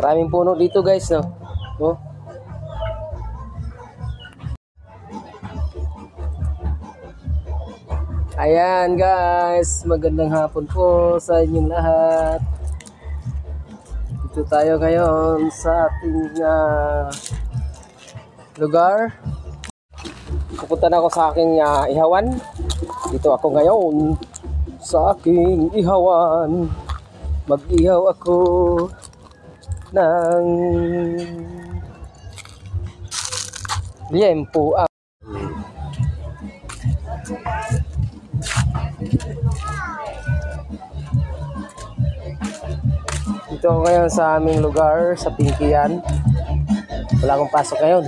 Maraming puno dito guys, no? Oh. Ayan guys, magandang hapon po sa inyong lahat. Dito tayo ngayon sa ating lugar. Pupunta na ako sa aking ihawan. Dito ako ngayon sa aking ihawan. Mag-ihaw ako ng liempo. Dito ako ngayon sa aming lugar, sa Pingkian. Wala akong pasok ngayon.